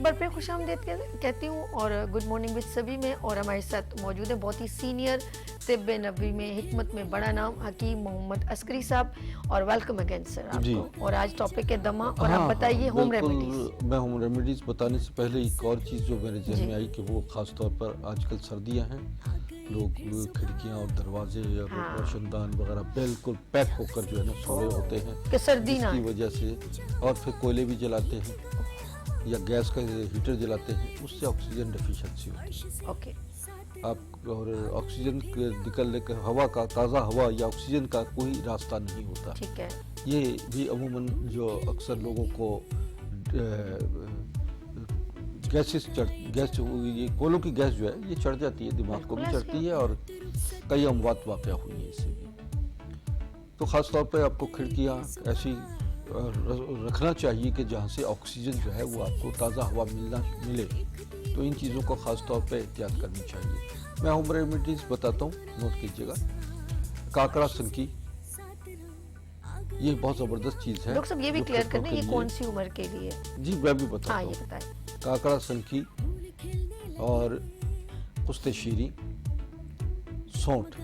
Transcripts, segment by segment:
बार फिर खुशामदीद कहती हूँ और गुड मॉर्निंग विद सभी में। और हमारे साथ मौजूद है बहुत ही सीनियर तिब्ब नबवी में हिकमत में बड़ा नाम हकीम मोहम्मद अस्करी साहब, और वेलकम अगेन सर आपको। और आज टॉपिक है दमा, और आप बताइए होम रेमेडीज। मैं होम रेमेडीज बताने से पहले एक और चीज़ जो मेरे जहन में आई कि वो ख़ास तौर पर आजकल सर्दियां हैं, लोग खिड़कियां और दरवाजे और रोशनदान वगैरह बिल्कुल पैक होकर जो है ना सो रहे होते हैं कि सर्दी ना की वजह से, और फिर कोयले भी जलाते हैं या गैस का हीटर जलाते हैं, उससे ऑक्सीजन डेफिशिएंसी होती है। ओके, आप और ऑक्सीजन निकलने का, हवा का, ताज़ा हवा या ऑक्सीजन का कोई रास्ता नहीं होता। ठीक है। ये भी अमूमन जो अक्सर लोगों को गैस ये कोलों की गैस जो है ये चढ़ जाती है, दिमाग को भी चढ़ती है और कई अमवात वाक़या हुई है इससे भी। तो ख़ास तौर पर आपको खिड़कियाँ ऐसी रखना चाहिए कि जहाँ से ऑक्सीजन जो है वो आपको ताज़ा हवा मिले। तो इन चीज़ों को ख़ास तौर पे एहतियात करनी चाहिए। मैं होम रेमेडीज़ बताता हूँ, नोट कीजिएगा। काकड़ा सनकी, ये बहुत ज़बरदस्त चीज़ है। डॉक्टर साहब ये भी क्लियर करना, ये कौन सी उम्र के लिए? जी मैं भी बताता हूँ। ये बताएं। काकड़ा सनकी और कुश्ते शीरी, सौंठ,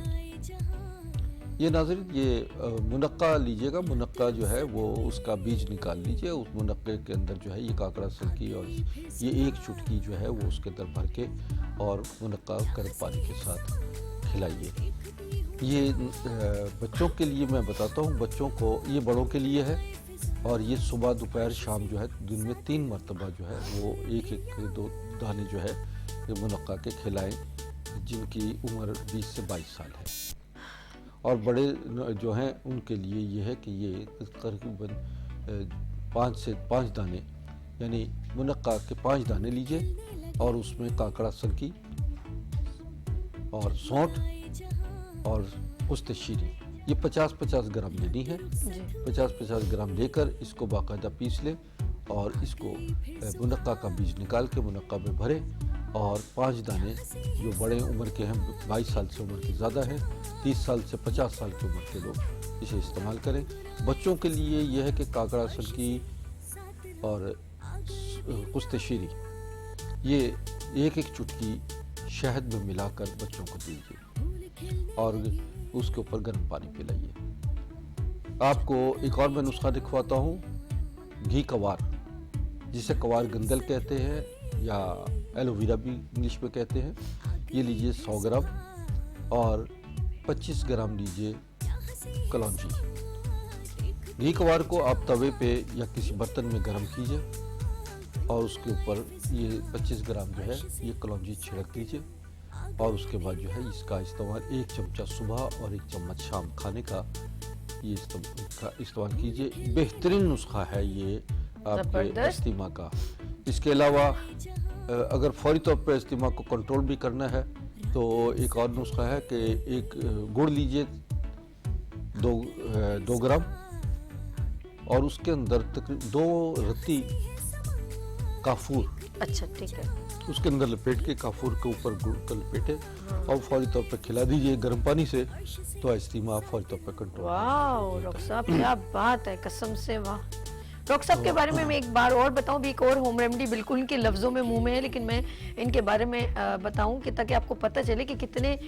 ये नाज़रीन ये मुनक्का लीजिएगा। मुनक्का जो है वो उसका बीज निकाल लीजिए, उस मुनक्के के अंदर जो है ये काकड़ा सनकी और ये एक चुटकी जो है वो उसके अंदर भर के और मुनक्का गर्म पानी के साथ खिलाइए। ये बच्चों के लिए मैं बताता हूँ, बच्चों को, ये बड़ों के लिए है। और ये सुबह दोपहर शाम जो है दिन में 3 मरतबा जो है वो एक एक 2 दाने जो है ये मुनक्का के खिलाएं, जिनकी उम्र 20 से 22 साल है। और बड़े जो हैं उनके लिए ये है कि ये तकरीबन 5 दाने, यानी मुनक्का के 5 दाने लीजिए और उसमें काकड़ा सनकी और सौंठ और कुश्ते शीरी, ये 50-50 ग्राम लेनी है। 50-50 ग्राम लेकर इसको बाकायदा पीस लें और इसको मुनक्का का बीज निकाल के मुनक्का में भरें और 5 दाने जो बड़े उम्र के हैं, 22 साल से उम्र के ज़्यादा हैं, 30 साल से 50 साल की उम्र के लोग इसे इस्तेमाल करें। बच्चों के लिए यह है कि काकड़ा सनकी और कुश्ते शीरी ये एक एक चुटकी शहद में मिलाकर बच्चों को दीजिए और उसके ऊपर गर्म पानी पिलाइए। आपको एक और मैं नुस्खा दिखवाता हूँ, घी कवार, जिसे कवार गंदल कहते हैं या एलोवेरा भी इंग्लिश में कहते हैं। ये लीजिए 100 ग्राम और 25 ग्राम लीजिए कलौंजी। घी कवार को आप तवे पे या किसी बर्तन में गर्म कीजिए और उसके ऊपर ये 25 ग्राम जो है ये कलौंजी छिड़क दीजिए और उसके बाद जो है इसका इस्तेमाल 1 चमचा सुबह और 1 चम्मच शाम खाने का ये इस्तेमाल कीजिए। बेहतरीन नुस्खा है ये आपके इस्तिमा का। इसके अलावा अगर फौरी तौर पर इस्तिमा को कंट्रोल भी करना है तो एक और नुस्खा है कि एक गुड़ लीजिए 2 ग्राम और उसके अंदर तकरीबन 2 रत्ती काफूर, अच्छा ठीक है, उसके अंदर लपेट के काफूर के ऊपर गुड़ का लपेटे और फौरी तौर पर खिला दीजिए गर्म पानी से, तो इस्तिमा फौरी तौर पर कंट्रोल। वाह डॉक्टर साहब क्या बात है, कसम से वाह। डॉक्टर साहब के बारे में मैं एक बार और बताऊं, भी एक और होम रेमेडी बिल्कुल इनके लफ्जों में मुंह में है, लेकिन मैं इनके बारे में बताऊं कि ताकि आपको पता चले कि कितने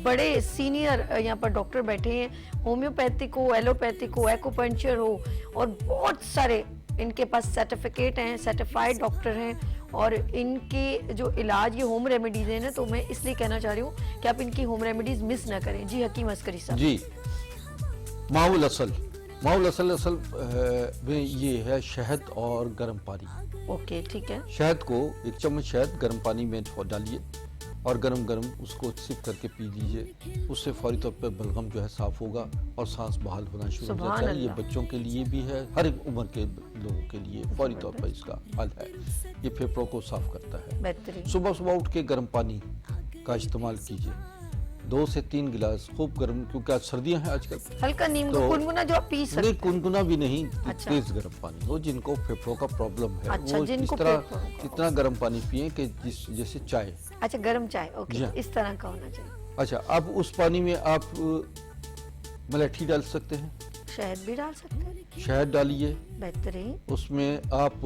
बड़े सीनियर यहाँ पर डॉक्टर बैठे हैं। होम्योपैथिक हो, एलोपैथिक हो, एक्यूपंक्चर हो, और बहुत सारे इनके पास सर्टिफिकेट हैं, सर्टिफाइड डॉक्टर हैं। और इनके जो इलाज ये होम रेमेडीज हैं ना, तो मैं इसलिए कहना चाह रही हूँ कि आप इनकी होम रेमेडीज मिस ना करें। जी हकीम अस्करी साहब। जी, माउल असल में ये है शहद और गर्म पानी। ओके ठीक है। शहद को 1 चम्मच शहद गर्म पानी में डालिए और गरम उसको सिप करके पी लीजिए। उससे फौरी तौर पर बलगम जो है साफ होगा और सांस बहाल होना शुरू हो जाता है। ये बच्चों के लिए भी है, हर एक उम्र के लोगों के लिए फौरी तौर पर इसका हल है। ये फेफड़ों को साफ करता है। सुबह उठ के गर्म पानी का इस्तेमाल कीजिए, 2 से 3 गिलास खूब गर्म, क्योंकि आज सर्दियां हैं आजकल। हल्का नींबू तो गुनगुना जो आप पी सकते हैं। गुनगुना भी नहीं, अच्छा। तेज गर्म पानी हो, जिनको फेफड़ों का प्रॉब्लम है, अच्छा, वो इतना गर्म पानी पिए कि जैसे चाय। अच्छा गर्म चाय, ओके, इस तरह का होना चाहिए। अच्छा, अब उस पानी में आप मलेठी डाल सकते हैं, शहद भी डाल सकते हैं। शहद डालिए, बेहतरीन। उसमें आप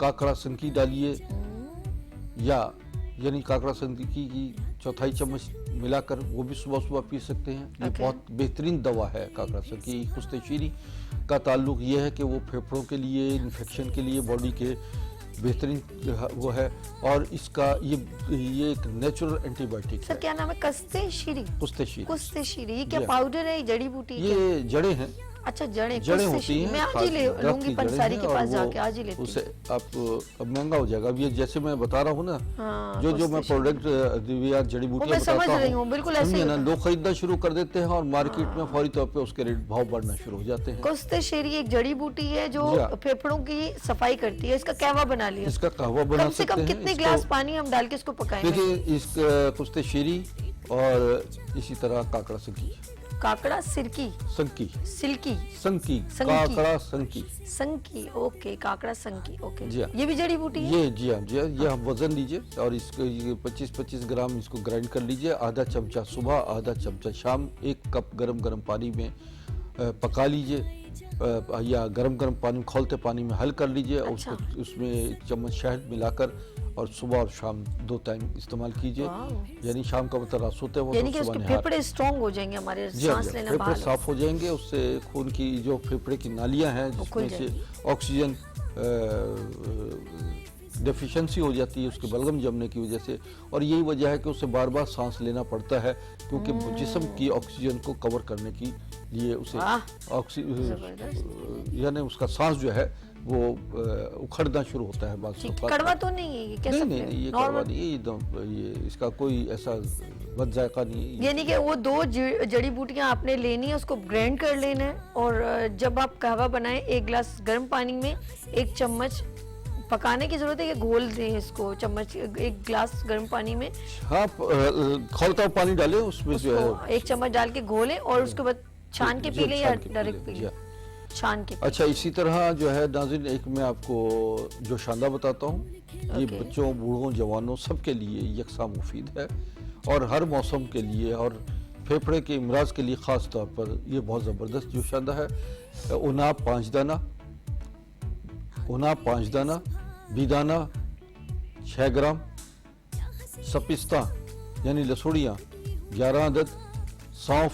काकड़ा संकी डालिए, या यानी काकड़ा संकी की चौथाई चम्मच मिलाकर वो भी सुबह सुबह पी सकते हैं। ये Okay. बहुत बेहतरीन दवा है काकड़ा संकी। कुश्ते शीरी का ताल्लुक ये है कि वो फेफड़ों के लिए, इन्फेक्शन के लिए, बॉडी के बेहतरीन वो है, और इसका ये एक नेचुरल एंटीबायोटिक सर है। क्या नाम है? कस्ते शीरी। कुश्ते शीरी कुस्ते शीरी, ये क्या जी। पाउडर है, ये जड़ी बूटी है? ये जड़ें हैं, अच्छा जड़ें जड़ें कुस्ते होती शीरी। हैं, मैं आज खास ही ले दरख्त लूंगी की जड़ें पंसारी हैं, के और पास वो जाके, आज ही लेती उसे हूँ। आप अब महंगा हो जाएगा। अब ये जैसे मैं बता रहा हूँ ना, हाँ, जो कुस्ते मैं शीरी। प्रोडक्ट अद्वियात जड़ी वो बूटियां मैं समझ बताता रही हूँ, बिल्कुल ऐसे ही समझे ना, होता है। लोग खरीदना शुरू कर देते हैं और मार्केट में फौरी तौर पे उसके रेट भाव बढ़ना शुरू हो जाते हैं। कुस्ते शीरी एक जड़ी बूटी है जो जी हाँ। फेफड़ों की सफाई करती है। इसका कहवा बना लिया। इसका कहवा बना कम से सकते कम हैं। कितने इसको- गिलास पानी हम डाल के इसको पकाएंगे? देखिए, इस कुश्ते शीरी और इसी तरह काकड़ा संकी, काकड़ा सिरकी, संकी, सिल्की, संकी, संकी। काकड़ा संकी, संकी, ओके, काकड़ा संकी, ओके। जी हाँ। ये भी जड़ी बूटी है? ये जी हाँ, जी हाँ, ये हम वजन लीजिए और इसको 25-25 ग्राम इसको ग्राइंड कर लीजिए। आधा चमचा सुबह, आधा चमचा शाम, 1 कप गरम गरम पानी में पका लीजिए, या गरम गरम पानी खौलते पानी में हल कर लीजिए, और अच्छा। उसको उसमें 1 चम्मच शहद मिलाकर और सुबह और शाम 2 टाइम इस्तेमाल कीजिए। वाह। यानी शाम का मतलब रात सोते वक्त, यानी कि सुबह उसके निहार। फेफड़े स्ट्रांग हो जाएंगे, हमारे जी हाँ, सांस जी हाँ, लेना फेफड़े बहाल हो। साफ हो जाएंगे, उससे खून की जो फेफड़े की नालियां हैं खुल जिसमें से ऑक्सीजन डेफिशिएंसी हो जाती है उसके बलगम जमने की वजह से, और यही वजह है कि उसे बार बार सांस लेना पड़ता है, क्योंकि जिस्म की ऑक्सीजन को कवर करने की लिए उसे वाह, ऑक्सीजन यानी उसका सांस जो है वो उखड़ना शुरू होता है बात। ठीक, कड़वा तो नहीं है ये? कैसा नहीं नहीं नहीं, ये कड़वा नहीं है, ये इसका कोई ऐसा बद जायका नहीं है। यानी कि वो 2 जड़ी बूटियां आपने लेनी है, उसको ग्राइंड कर लेना है, और जब आप कहवा बनाएं 1 गिलास गर्म पानी में 1 चम्मच पकाने की जरूरत है कि घोल दें इसको? चम्मच 1 गिलास गर्म पानी में हाँ, खौलता हुआ पानी डालें उसमें जो है। उसको 1 चम्मच डाल के घोलें, और उसके बाद छान के जी, पी लें या छान के पी डायरेक्ट लें, पी जी लें? हाँ। छान के। अच्छा, इसी तरह जो है नाज़रीन, एक मैं आपको जो शानदार बताता हूँ, ये ओके। बच्चों, बूढ़ों, जवानों सबके लिए यकसा मुफीद है, और हर मौसम के लिए, और फेफड़े के इमराज के लिए ख़ास तौर पर ये बहुत ज़बरदस्त जो शानदार है। उनाब 5 दाना, उनाब 5 दाना, बीदाना 6 ग्राम, सपिस्ता यानी लसुड़ियाँ 11 अदद, सौंफ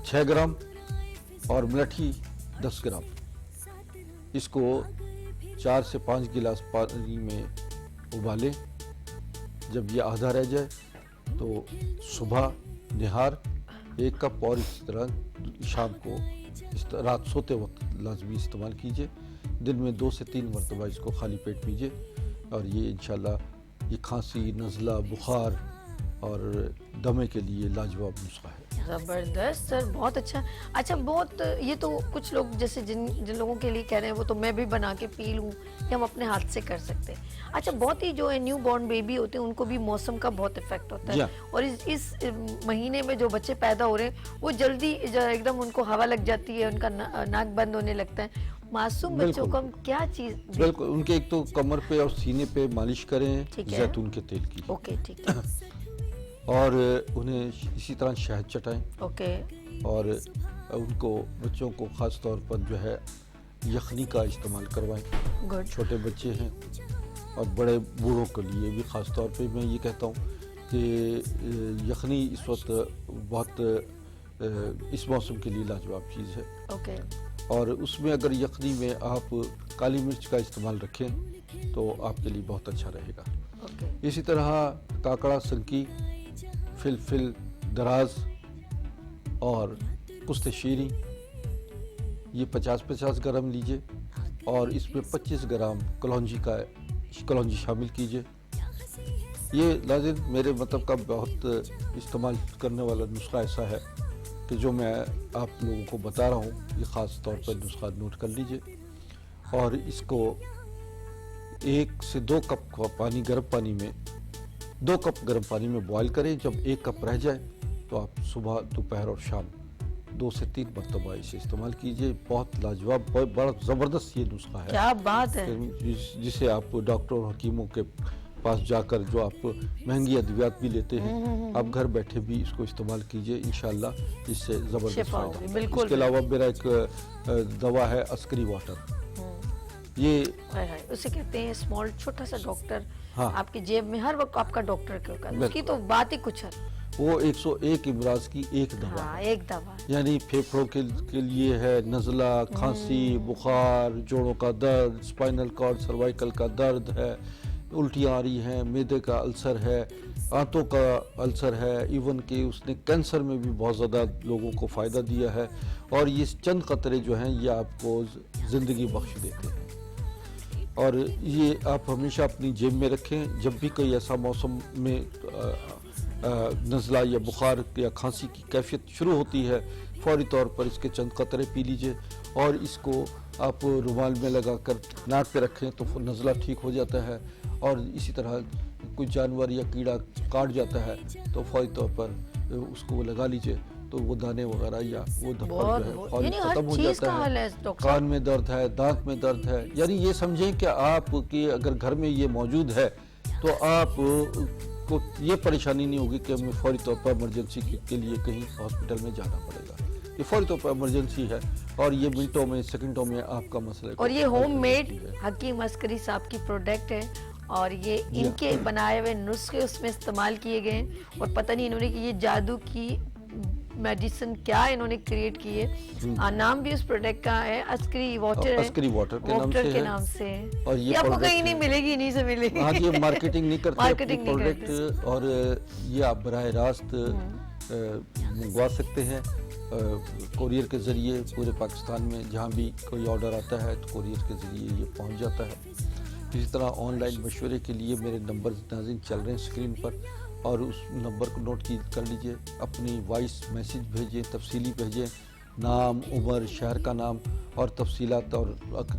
6 ग्राम और मुलट्ठी 10 ग्राम। इसको 4 से 5 गिलास पानी में उबालें। जब ये आधा रह जाए तो सुबह निहार 1 कप, और इस तरह शाम को रात सोते वक्त लाजमी इस्तेमाल कीजिए। दिन में 2 से 3 मरतबा इसको खाली पेट पीजिए, और ये इंशाल्लाह ये खांसी, नज़ला, बुखार और दमे के लिए लाजवाब नुस्खा है। जबरदस्त सर, बहुत अच्छा। अच्छा, बहुत ये तो कुछ लोग जैसे जिन जिन लोगों के लिए कह रहे हैं वो तो मैं भी बना के पी लूँ, कि हम अपने हाथ से कर सकते हैं। अच्छा, बहुत ही जो है न्यू बॉर्न बेबी होते हैं उनको भी मौसम का बहुत इफेक्ट होता है, और इस महीने में जो बच्चे पैदा हो रहे हैं वो जल्दी एकदम उनको हवा लग जाती है, उनका नाक बंद होने लगता है। मासूम बच्चों को हम क्या चीज़? बिल्कुल, उनके एक तो कमर पे और सीने पे मालिश करें ठीक है। जैतून के तेल की, ओके, ठीक है, और उन्हें इसी तरह शहद चटाएं, ओके, और उनको बच्चों को ख़ास तौर पर जो है यखनी का इस्तेमाल करवाएं। गुड। छोटे बच्चे हैं और बड़े बूढ़ों के लिए भी ख़ास तौर पे मैं ये कहता हूँ कि यखनी इस वक्त बहुत इस मौसम के लिए लाजवाब चीज़ है। ओके, और उसमें अगर यखनी में आप काली मिर्च का इस्तेमाल रखें तो आपके लिए बहुत अच्छा रहेगा। ओके, इसी तरह काकड़ा संकी, फिल दराज और कुश्ते शीरी, ये 50-50 ग्राम लीजिए, और इसमें 25 ग्राम कलौंजी शामिल कीजिए। ये लाजिम मेरे मतलब का बहुत इस्तेमाल करने वाला नुस्खा ऐसा है कि जो मैं आप लोगों को बता रहा हूँ, ये ख़ास तौर पर नुस्खा नोट कर लीजिए, और इसको 1 से 2 कप पानी, गर्म पानी में 2 कप गर्म पानी में बॉईल करें। जब 1 कप रह जाए तो आप सुबह, दोपहर और शाम 2 से 3 मरतबा इसे इस्तेमाल कीजिए। बहुत लाजवाब, बड़ा ज़बरदस्त ये नुस्खा है, क्या बात है। जिसे आप डॉक्टर और हकीमों के पास जाकर, जो आप महंगी अद्वियात भी लेते हैं, आप घर बैठे भी इसको इस्तेमाल कीजिए, इंशाल्लाह इससे ज़बरदस्त शिफा फ़ायदा होगी, है। बिल्कुल। इसके अलावा मेरा एक दवा है अस्करी वाटर। ये हाय हाय, उसे कहते हैं स्मॉल, छोटा सा डॉक्टर। हाँ। आपकी जेब में हर वक्त आपका डॉक्टर के होगा, उसकी तो बात ही कुछ है। वो 101 इमराज की एक दवा हाँ, है। एक दवा। यानी फेफड़ों के लिए है, नज़ला, खांसी, बुखार, जोड़ों का दर्द, स्पाइनल कॉर्ड, सर्वाइकल का दर्द है, उल्टियाँ आ रही हैं, मैदे का अल्सर है, आंतों का अल्सर है, इवन कि उसने कैंसर में भी बहुत ज़्यादा लोगों को फ़ायदा दिया है। और ये चंद कतरे जो हैं ये आपको ज़िंदगी बख्श देते हैं। और ये आप हमेशा अपनी जेब में रखें। जब भी कोई ऐसा मौसम में नज़ला या बुखार या खांसी की कैफियत शुरू होती है, फौरी तौर पर इसके चंद कतरे पी लीजिए और इसको आप रुमाल में लगाकर नाक पे रखें तो नज़ला ठीक हो जाता है। और इसी तरह कोई जानवर या कीड़ा काट जाता है तो फौरी तौर पर उसको वो लगा लीजिए, तो वो दाने वगैरह या वो धब्बा जो है फौरी यानी हर खत्म हो चीज का जाता हल है। है डॉक्टर साहब। कान में दर्द है, दांत में दर्द है, यानी ये समझें कि आपकी अगर घर में ये मौजूद है तो आप को ये परेशानी नहीं होगी कि हमें फौरी तौर पर इमरजेंसी के लिए कहीं हॉस्पिटल में जाना पड़ेगा। ये फौरी तौर पर इमरजेंसी है और ये मिनटों में, सेकंडों में आपका मसला और ये हल कर होममेड देती है। हकीम अस्करी साहब की प्रोडक्ट है और ये इनके बनाए हुए नुस्खे उसमें इस्तेमाल किए गए हैं। और पता नहीं इन्होंने कि ये जादू की मेडिसिन क्या इन्होंने क्रिएट की है। नाम भी उस प्रोडक्ट का है अस्करी वाटर है, अस्करी वाटर के नाम वाटर से के है। नाम से है। और ये आपको प्रोडक्ट कहीं नहीं मिलेगी, इन्हीं से मिलेगी। हाँ, ये मार्केटिंग नहीं करते मार्केटिंग अपनी नहीं करते। प्रोडक्ट। और ये आप बराह रास्त मंगवा सकते हैं कोरियर के ज़रिए पूरे पाकिस्तान में। जहाँ भी कोई ऑर्डर आता है तो कोरियर के ज़रिए ये पहुँच जाता है। इसी तरह ऑनलाइन मशवरे के लिए मेरे नंबर नाज़रीन चल रहे हैं स्क्रीन पर, और उस नंबर को नोट कर लीजिए। अपनी वॉइस मैसेज भेजें, तफसीली भेजें, नाम, उम्र, शहर का नाम और तफसीलात। और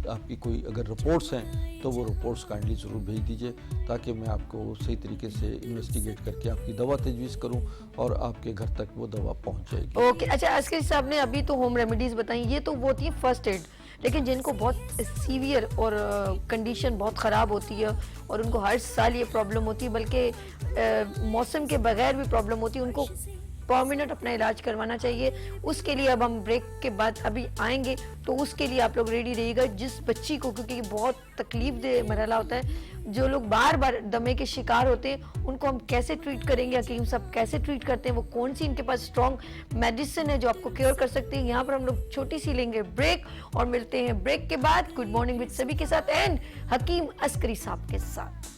आपकी कोई अगर रिपोर्ट्स हैं तो वो रिपोर्ट्स काइंडली ज़रूर भेज दीजिए ताकि मैं आपको सही तरीके से इन्वेस्टिगेट करके आपकी दवा तजवीज़ करूं और आपके घर तक वो दवा पहुंच जाएगी। ओके, अच्छा अस्करी साहब ने अभी तो होम रेमेडीज बताई, ये तो वो होती है फर्स्ट एड। लेकिन जिनको बहुत सीवियर और कंडीशन बहुत ख़राब होती है और उनको हर साल ये प्रॉब्लम होती है, बल्कि मौसम के बगैर भी प्रॉब्लम होती है, उनको परमानेंट अपना इलाज करवाना चाहिए। उसके लिए अब हम ब्रेक के बाद अभी आएंगे, तो उसके लिए आप लोग रेडी रहिएगा। जिस बच्ची को, क्योंकि ये बहुत तकलीफ दे मरहला होता है, जो लोग बार बार दमे के शिकार होते हैं, उनको हम कैसे ट्रीट करेंगे, हकीम साहब कैसे ट्रीट करते हैं, वो कौन सी इनके पास स्ट्रॉन्ग मेडिसिन है जो आपको क्योर कर सकती है। यहाँ पर हम लोग छोटी सी लेंगे ब्रेक और मिलते हैं ब्रेक के बाद गुड मॉर्निंग विद सभी के साथ एंड हकीम अस्करी साहब के साथ।